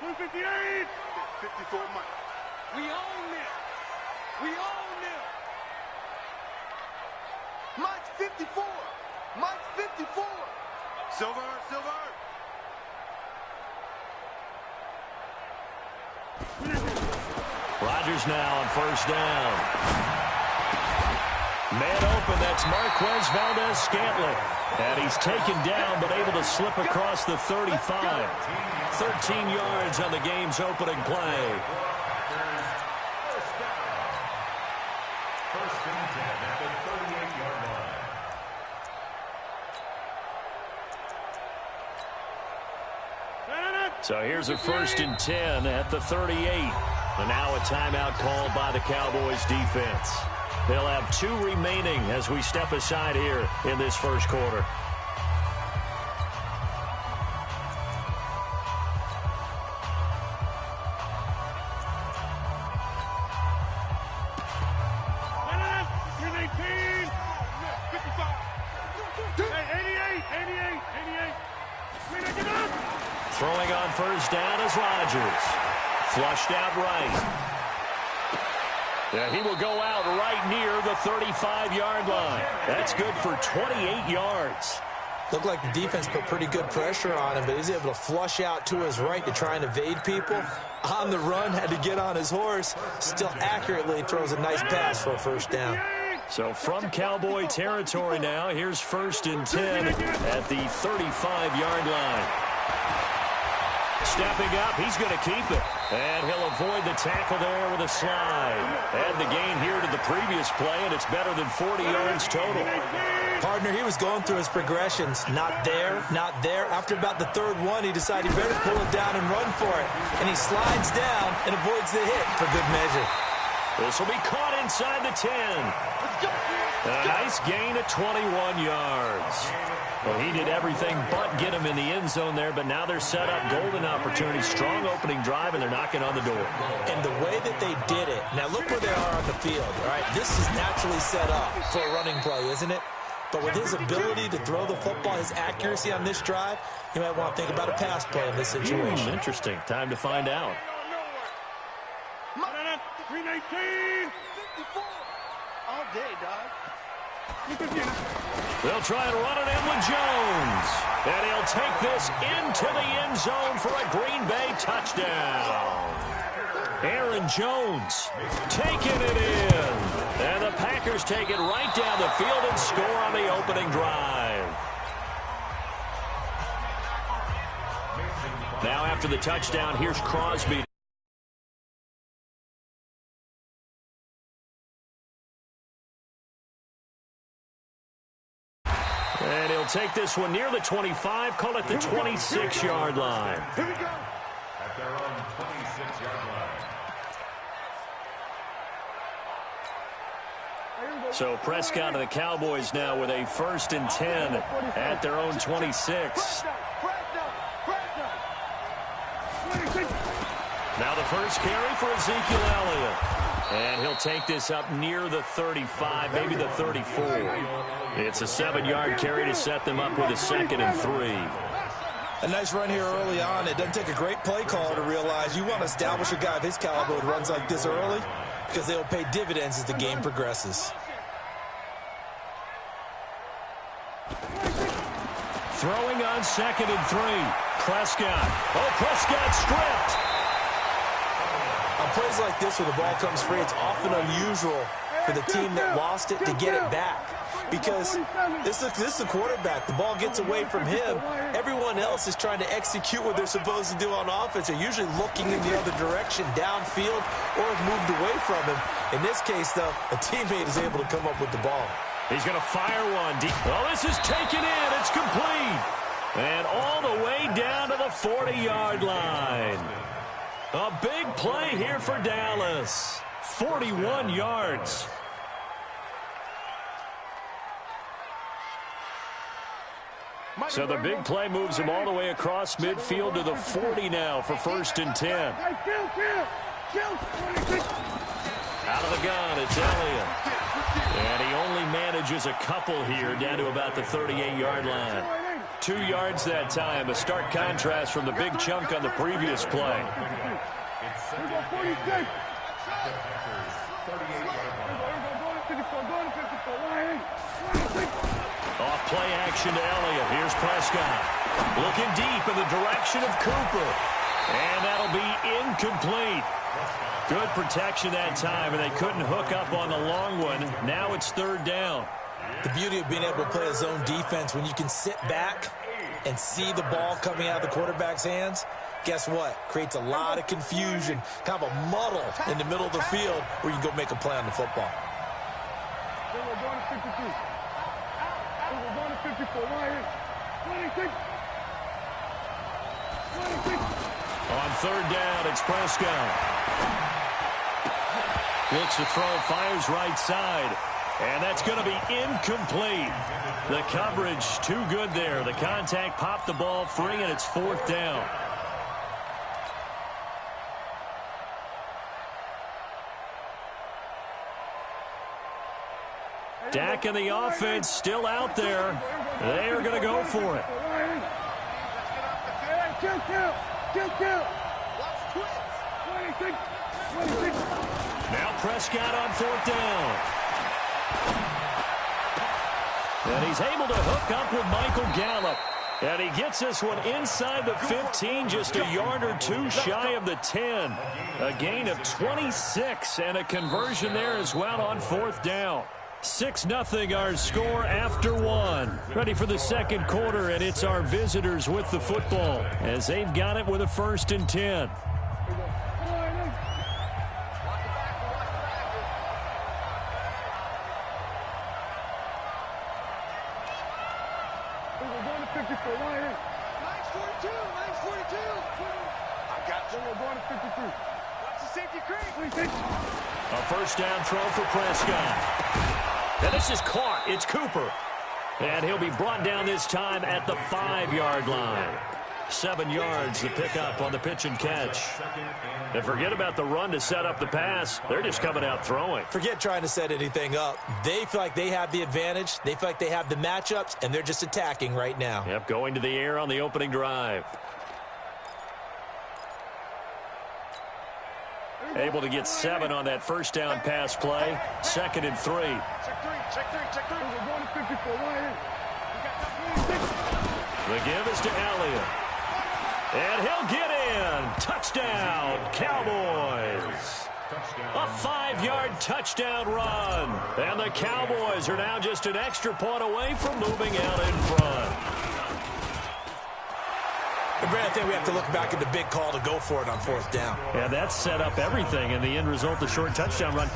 258. 54 Mike. We own this. We own this. Mike's 54. Mike's 54. Silver, silver. Rodgers now on first down. Man open, that's Marquez Valdez-Scantling. And he's taken down, but able to slip across the 35. 13 yards on the game's opening play. First and 10 at the 38-yard line. So here's a first and 10 at the 38. And now a timeout called by the Cowboys defense. They'll have 2 remaining as we step aside here in this first quarter. Throwing on first down is Rodgers. Flushed out right. Yeah, he will go out right near the 35-yard line. That's good for 28 yards. Looked like the defense put pretty good pressure on him, but he's able to flush out to his right to try and evade people. On the run, had to get on his horse. Still accurately throws a nice pass for a first down. So from Cowboy territory now, here's first and 10 at the 35-yard line. Stepping up, he's going to keep it. And he'll avoid the tackle there with a slide. Add the gain here to the previous play, and it's better than 40 yards total. Partner, he was going through his progressions. Not there, not there. After about the third one, he decided he better pull it down and run for it. And he slides down and avoids the hit for good measure. This will be caught inside the 10. And a nice gain of 21 yards. Well, he did everything but get him in the end zone there, but now they're set up golden opportunity, strong opening drive, and they're knocking on the door. And the way that they did it, now look where they are on the field, all right? This is naturally set up for a running play, isn't it? But with his ability to throw the football, his accuracy on this drive, you might want to think about a pass play in this situation. Interesting. Time to find out. 319. 54. All day, dog. They'll try and run it in with Jones. And he'll take this into the end zone for a Green Bay touchdown. Aaron Jones taking it in. And the Packers take it right down the field and score on the opening drive. Now after the touchdown, here's Crosby. And he'll take this one near the 25, call it the 26-yard line. Here we go. At their own 26-yard line. So Prescott and the Cowboys now with a first and 10 at their own 26. Now the first carry for Ezekiel Elliott. And he'll take this up near the 35, maybe the 34. It's a 7-yard carry to set them up with a 2nd and 3. A nice run here early on. It doesn't take a great play caller to realize you want to establish a guy of his caliber who runs like this early because they will pay dividends as the game progresses. Throwing on 2nd and 3. Prescott. Oh, Prescott stripped. On plays like this where the ball comes free, it's often unusual for the team that lost it to get it back. Because this is the quarterback. The ball gets away from him. Everyone else is trying to execute what they're supposed to do on offense. They're usually looking in the other direction, downfield, or have moved away from him. In this case, though, a teammate is able to come up with the ball. He's going to fire one deep. Oh, this is taken in. It's complete. And all the way down to the 40-yard line. A big play here for Dallas. 41 yards. So the big play moves him all the way across midfield to the 40 now for first and 10. Out of the gun, it's Elliott. And he only manages a couple here down to about the 38-yard line. 2 yards that time. A stark contrast from the big chunk on the previous play. Off play action to Elliott. Here's Prescott. Looking deep in the direction of Cooper. And that'll be incomplete. Good protection that time, and they couldn't hook up on the long one. Now it's 3rd down. The beauty of being able to play a zone defense, when you can sit back and see the ball coming out of the quarterback's hands, guess what? Creates a lot of confusion, kind of a muddle in the middle of the field where you can go make a play on the football. On 3rd down, it's Prescott. Looks to throw, fires right side. And that's going to be incomplete. The coverage too good there. The contact popped the ball free, and it's 4th down. Dak and the offense still out there. They are going to go for it. Now Prescott on 4th down. And he's able to hook up with Michael Gallup. And he gets this one inside the 15, just a yard or 2 shy of the 10. A gain of 26 and a conversion there as well on 4th down. 6-0 our score after 1. Ready for the 2nd quarter, and it's our visitors with the football as they've got it with a 1st and 10. A 1st down throw for Prescott. And this is caught. It's Cooper. And he'll be brought down this time at the 5-yard line. 7 yards the pickup on the pitch and catch. And forget about the run to set up the pass. They're just coming out throwing. Forget trying to set anything up. They feel like they have the advantage. They feel like they have the matchups, and they're just attacking right now. Yep, going to the air on the opening drive. Able to get 7 on that 1st down pass play. 2nd and 3. Check 3. The give is to Elliott. And he'll get in. Touchdown, Cowboys. A 5-yard touchdown run. And the Cowboys are now just an extra point away from moving out in front. And Brad, I think we have to look back at the big call to go for it on 4th down. Yeah, that set up everything, and the end result, the short touchdown run.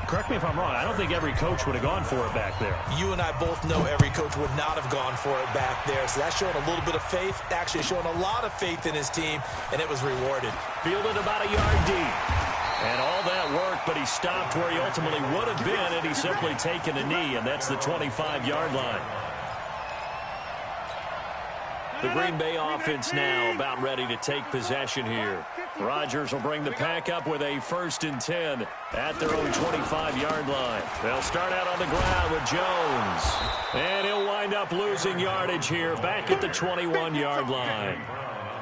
Correct me if I'm wrong. I don't think every coach would have gone for it back there. You and I both know every coach would not have gone for it back there. So that's showing a little bit of faith, actually showing a lot of faith in his team, and it was rewarded. Fielded about a yard deep. And all that work, but he stopped where he ultimately would have been, and he's simply taken a knee, and that's the 25-yard line. The Green Bay offense now about ready to take possession here. Rodgers will bring the pack up with a 1st and 10 at their own 25-yard line. They'll start out on the ground with Jones. And he'll wind up losing yardage here back at the 21-yard line.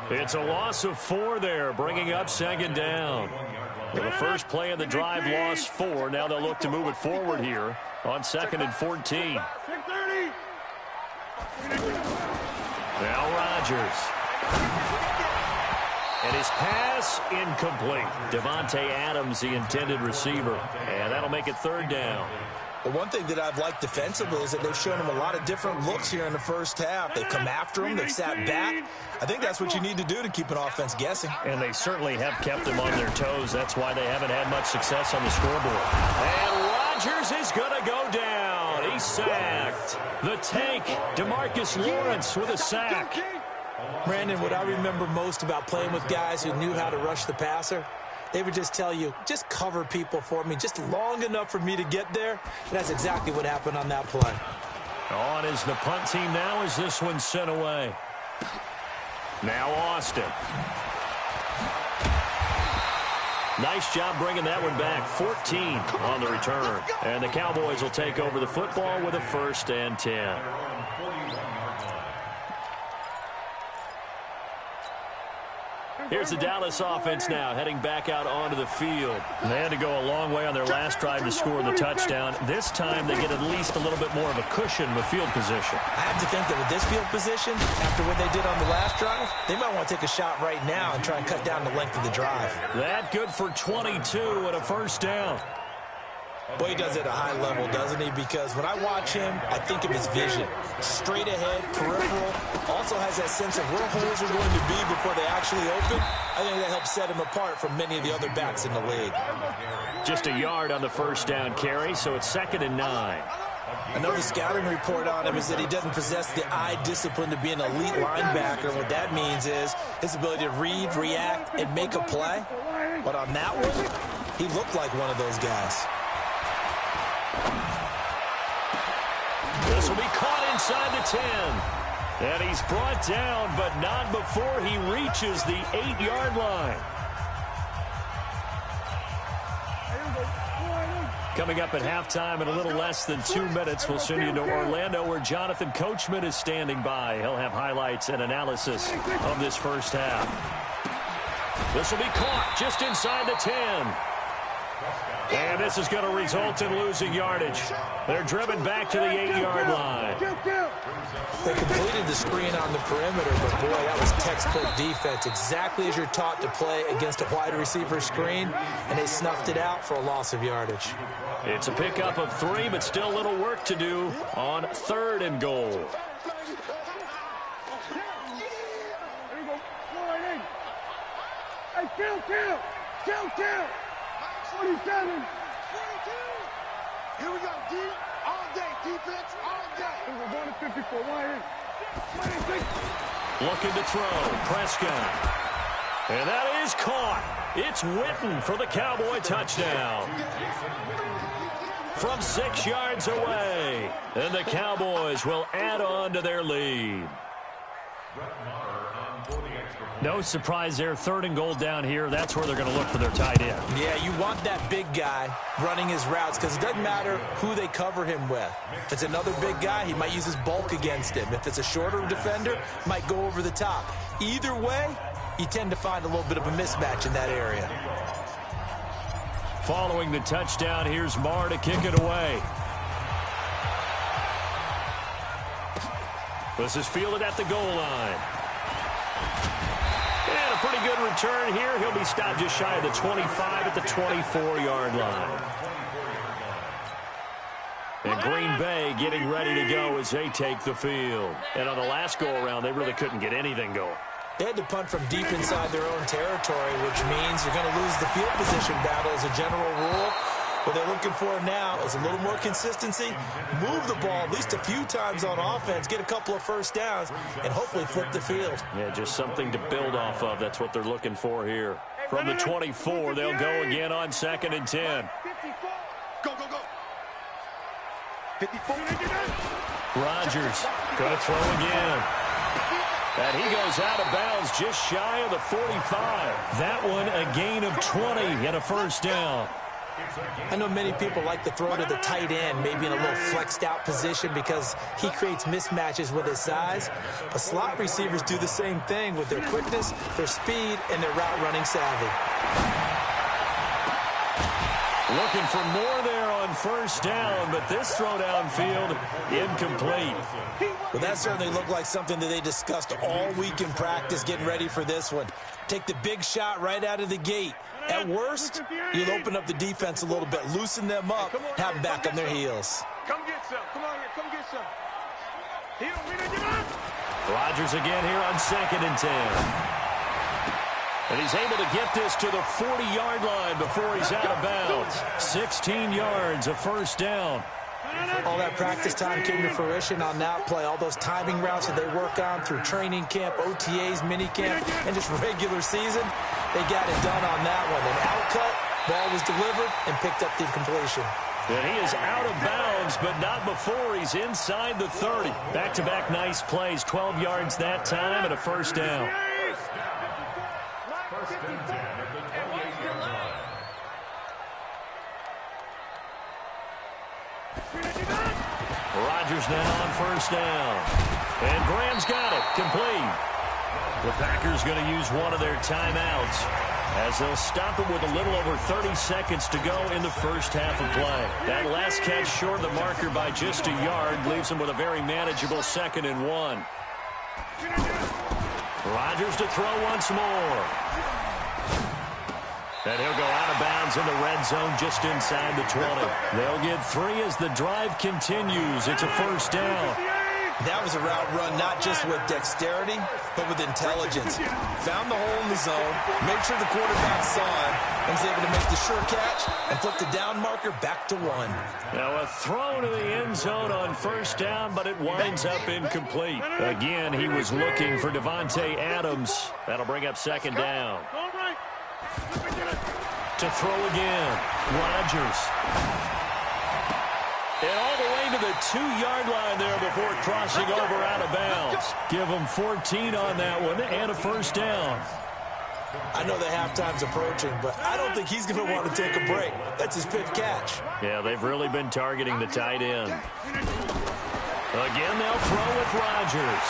It's a loss of 4 there, bringing up 2nd down. Well, the first play of the drive lost 4. Now they'll look to move it forward here on 2nd and 14. Now Rodgers. And his pass incomplete. Devontae Adams, the intended receiver. And that'll make it 3rd down. The one thing that I've liked defensively is that they've shown him a lot of different looks here in the 1st half. They've come after him. They've sat back. I think that's what you need to do to keep an offense guessing. And they certainly have kept them on their toes. That's why they haven't had much success on the scoreboard. And Rodgers is going to go down. He's sacked. The tank, DeMarcus Lawrence with a sack. Brandon, what I remember most about playing with guys who knew how to rush the passer, they would just tell you, just cover people for me, just long enough for me to get there. And that's exactly what happened on that play. On is the punt team now as this one's sent away. Now Austin. Nice job bringing that one back. 14 on the return. And the Cowboys will take over the football with a 1st and 10. Here's the Dallas offense now heading back out onto the field. They had to go a long way on their last drive to score the touchdown. This time they get at least a little bit more of a cushion with field position. I have to think that with this field position, after what they did on the last drive, they might want to take a shot right now and try and cut down the length of the drive. That good for 22 and a first down. Boy, he does it at a high level, doesn't he? Because when I watch him, I think of his vision. Straight ahead, peripheral. Also has that sense of where holes are going to be before they actually open. I think that helps set him apart from many of the other backs in the league. Just a yard on the first down carry, so it's 2nd and 9. Another scouting report on him is that he doesn't possess the eye discipline to be an elite linebacker. And what that means is his ability to read, react, and make a play. But on that one, he looked like one of those guys. This will be caught inside the 10. And he's brought down, but not before he reaches the 8-yard line. Coming up at halftime in a little less than 2 minutes, we'll send you to Orlando where Jonathan Coachman is standing by. He'll have highlights and analysis of this first half. This will be caught just inside the 10. And this is going to result in losing yardage. They're driven back to the 8-yard line. They completed the screen on the perimeter, but boy, that was textbook defense. Exactly as you're taught to play against a wide receiver screen, and they snuffed it out for a loss of yardage. It's a pickup of 3, but still a little work to do on 3rd and goal. There you go. Hey, count. 27. 22. Here we go, D. All day. Defense, all day. We're going to 54. 26. Looking to throw. Prescott. And that is caught. It's Witten for the Cowboy touchdown. From 6 yards away. And the Cowboys will add on to their lead. No surprise there. 3rd and goal down here. That's where they're going to look for their tight end. Yeah, you want that big guy running his routes because it doesn't matter who they cover him with. If it's another big guy, he might use his bulk against him. If it's a shorter defender, might go over the top. Either way, you tend to find a little bit of a mismatch in that area. Following the touchdown, here's Marr to kick it away. This is fielded at the goal line. And a pretty good return here. He'll be stopped just shy of the 25 at the 24-yard line. And Green Bay getting ready to go as they take the field. And on the last go-around, they really couldn't get anything going. They had to punt from deep inside their own territory, which means you're going to lose the field position battle as a general rule. What they're looking for now is a little more consistency, move the ball at least a few times on offense, get a couple of first downs, and hopefully flip the field. Yeah, just something to build off of. That's what they're looking for here. From the 24, they'll go again on 2nd and 10. 54. Go. 54. Rodgers going to throw again. And he goes out of bounds just shy of the 45. That one a gain of 20 and a first down. I know many people like to throw to the tight end, maybe in a little flexed out position because he creates mismatches with his size. But slot receivers do the same thing with their quickness, their speed, and their route running savvy. Looking for more there on first down, but this throw downfield incomplete. Well, that certainly looked like something that they discussed all week in practice getting ready for this one. Take the big shot right out of the gate. At worst, you'll open up the defense a little bit, loosen them up, have them back on their heels. Come get some. Come on here. Come get some. Rodgers again here on 2nd and 10. And he's able to get this to the 40-yard line before he's out of bounds. 16 yards, a first down. All that practice time came to fruition on that play. All those timing routes that they work on through training camp, OTAs, minicamp, and just regular season, they got it done on that one. An outcut, ball was delivered, and picked up the completion. And he is out of bounds, but not before he's inside the 30. Back-to-back nice plays, 12 yards that time, and a first down. Rodgers now on first down. And Graham's got it. Complete. The Packers going to use one of their timeouts as they'll stop it with a little over 30 seconds to go in the first half of play. That last catch short of the marker by just a yard leaves them with a very manageable 2nd and 1. Rodgers to throw once more. And he'll go out of bounds in the red zone just inside the 20. They'll get 3 as the drive continues. It's a first down. That was a route run not just with dexterity, but with intelligence. Found the hole in the zone, made sure the quarterback saw him, and was able to make the sure catch and flip the down marker back to 1. Now a throw to the end zone on first down, but it winds up incomplete. Again, he was looking for Davante Adams. That'll bring up 2nd down. To throw again, Rodgers. And all the way to the 2-yard line there before crossing over out of bounds. Give him 14 on that one and a first down. I know the halftime's approaching, but I don't think he's going to want to take a break. That's his 5th catch. Yeah, they've really been targeting the tight end. Again, they'll throw with Rodgers.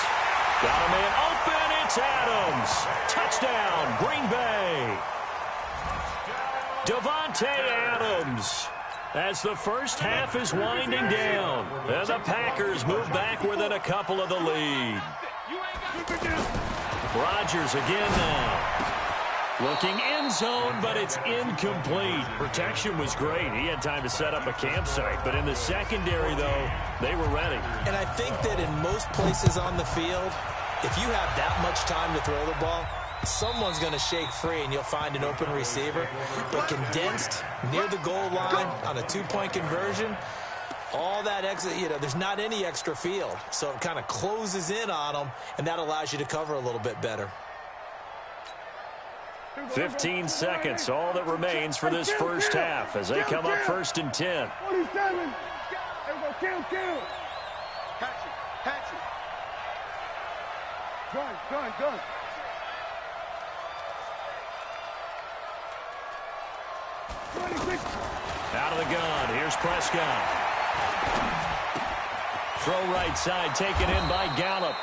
Got a man open. It's Adams. Touchdown, Green Bay. Davante Adams. As the first half is winding down, and the Packers move back within a couple of the lead. Rodgers again now. Looking end zone, but it's incomplete. Protection was great. He had time to set up a campsite, but in the secondary, though, they were ready. And I think that in most places on the field, if you have that much time to throw the ball, someone's going to shake free and you'll find an open receiver. But condensed near the goal line on a 2-point conversion, all that extra, there's not any extra field. So it kind of closes in on them, and that allows you to cover a little bit better. 15 seconds, all that remains for this first half as they come up 1st and 10. 27. Kill. Catch it. Gun. Out of the gun. Here's Prescott. Throw right side, taken in by Gallup.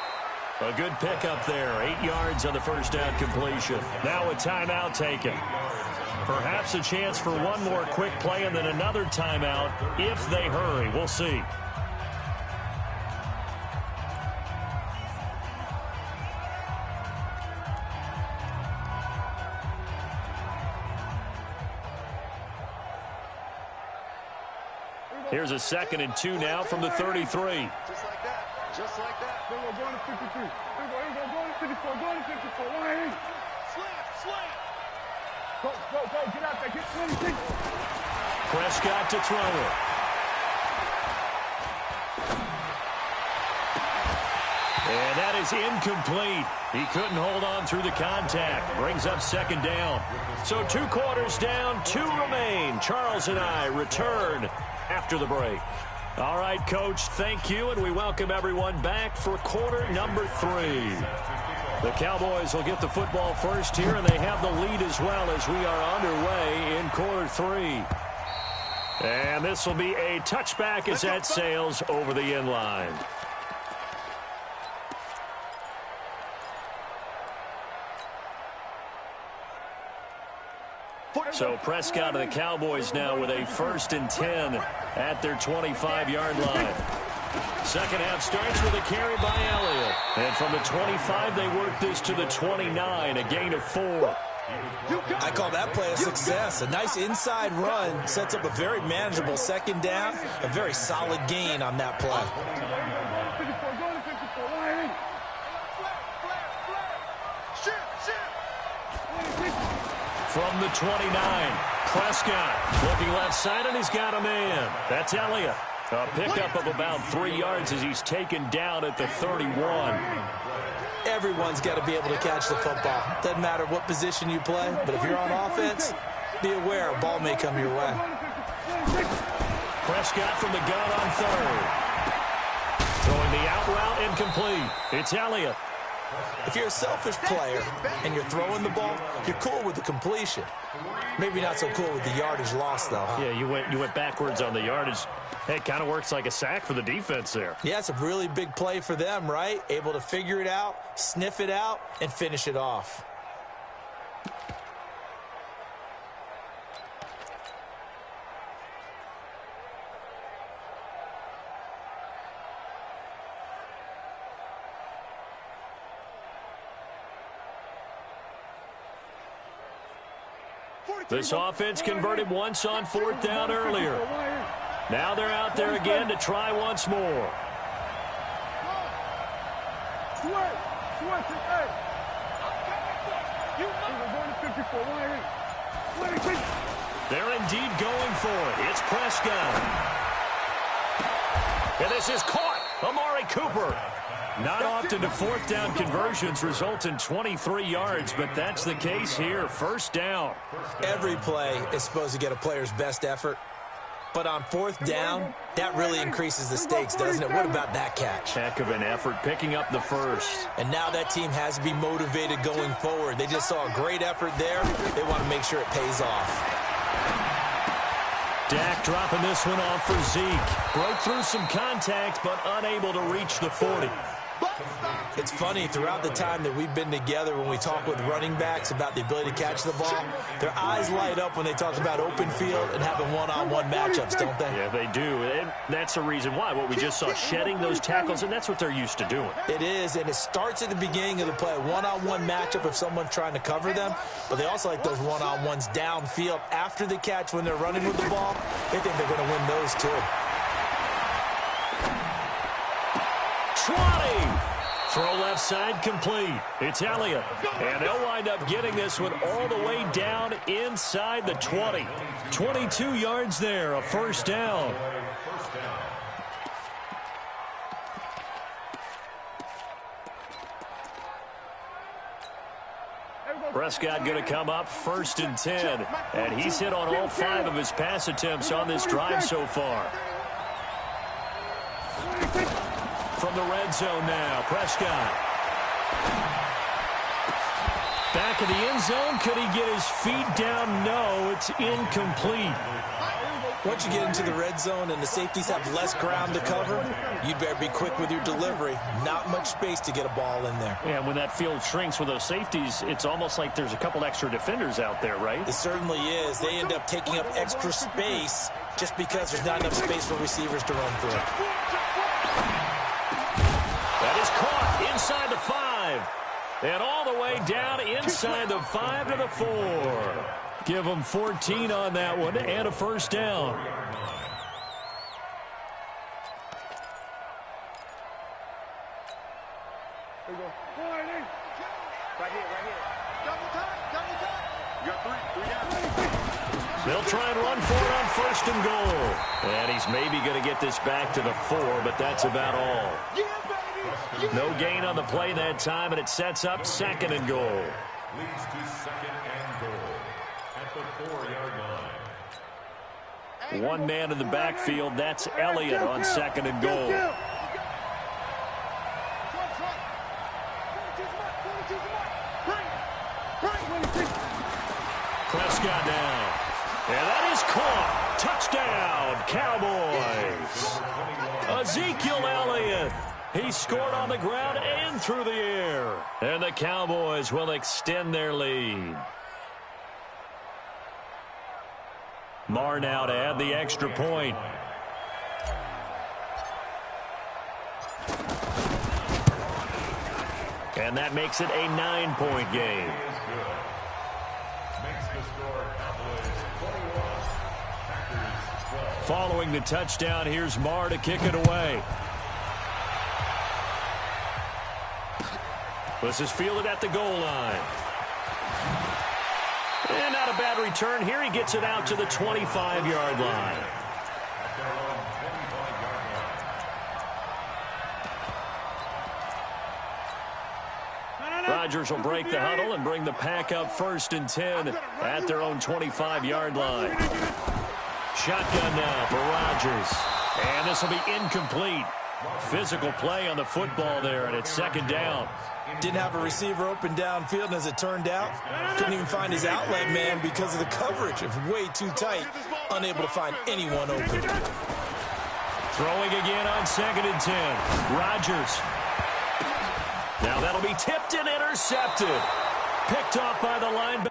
A good pickup there. 8 yards on the first down completion. Now a timeout taken. Perhaps a chance for one more quick play and then another timeout if they hurry. We'll see. Here's a 2nd and 2 now from the 33. Just like that. Go to 53. Go to 54. Go to 54. Slant. Go. Get out there. Get 26. Prescott to throw it. And that is incomplete. He couldn't hold on through the contact. Brings up 2nd down. So 2 quarters down, 2 remain. Charles and I return after the break. All right, Coach, thank you, and we welcome everyone back for quarter number 3. The Cowboys will get the football first here, and they have the lead as well as we are underway in quarter 3. And this will be a touchback as that sails over the end line. So Prescott and the Cowboys now with a 1st and 10 at their 25-yard line. Second half starts with a carry by Elliott. And from the 25, they work this to the 29, a gain of 4. I call that play a success. A nice inside run sets up a very manageable 2nd down, a very solid gain on that play. From the 29, Prescott looking left side, and he's got a man. That's Elliott. A pickup of about 3 yards as he's taken down at the 31. Everyone's got to be able to catch the football. Doesn't matter what position you play, but if you're on offense, be aware a ball may come your way. Prescott from the gun on 3rd. Throwing the out route incomplete. It's Elliott. If you're a selfish player and you're throwing the ball, you're cool with the completion. Maybe not so cool with the yardage loss, though, huh? Yeah, you went backwards on the yardage. It kind of works like a sack for the defense there. Yeah, it's a really big play for them, right? Able to figure it out, sniff it out, and finish it off. This offense converted once on 4th down earlier. Now they're out there again to try once more. They're indeed going for it. It's Prescott. And this is caught. Amari Cooper. Not often do 4th down conversions result in 23 yards, but that's the case here. 1st down. Every play is supposed to get a player's best effort. But on 4th down, that really increases the stakes, doesn't it? What about that catch? Heck of an effort picking up the 1st. And now that team has to be motivated going forward. They just saw a great effort there. They want to make sure it pays off. Dak dropping this one off for Zeke. Broke through some contact, but unable to reach the 40. It's funny, throughout the time that we've been together, when we talk with running backs about the ability to catch the ball, their eyes light up when they talk about open field and having one-on-one matchups, don't they? Yeah, they do. And that's the reason why. What we just saw, shedding those tackles, and that's what they're used to doing. It is, and it starts at the beginning of the play. One-on-one matchup if someone's trying to cover them, but they also like those one-on-ones downfield after the catch when they're running with the ball. They think they're going to win those too. 20. Throw left side complete. It's Elliott. And they'll wind up getting this one all the way down inside the 20. 22 yards there, a 1st down. Prescott going to come up 1st and 10. And he's hit on all 5 of his pass attempts on this drive so far. From the red zone now, Prescott. Back of the end zone. Could he get his feet down? No, it's incomplete. Once you get into the red zone and the safeties have less ground to cover, you better be quick with your delivery. Not much space to get a ball in there. Yeah, when that field shrinks with those safeties, it's almost like there's a couple extra defenders out there, right? It certainly is. They end up taking up extra space just because there's not enough space for receivers to run through. That is caught inside the 5. And all the way down inside the 5 to the 4. Give them 14 on that one and a 1st down. They'll try and run for it on 1st and goal. And he's maybe going to get this back to the 4, but that's about all. No gain on the play that time, and it sets up 2nd and goal. Leads to 2nd and goal at the 4-yard line. One man in the backfield. That's Elliott on 2nd and goal. Prescott now. And that is caught. Touchdown, Cowboys. Ezekiel Elliott. He scored on the ground and through the air. And the Cowboys will extend their lead. Marr now to add the extra point. And that makes it a 9-point game. Following the touchdown, here's Marr to kick it away. This is fielded at the goal line. And not a bad return here. He gets it out to the 25-yard line. Rodgers will break the huddle and bring the pack up 1st and 10 at their own 25-yard line. Shotgun now for Rodgers. And this will be incomplete. Physical play on the football there, and it's 2nd down. Didn't have a receiver open downfield, and as it turned out, couldn't even find his outlet man because of the coverage. It was way too tight, unable to find anyone open. Throwing again on 2nd and 10. Rodgers. Now that'll be tipped and intercepted. Picked off by the linebacker.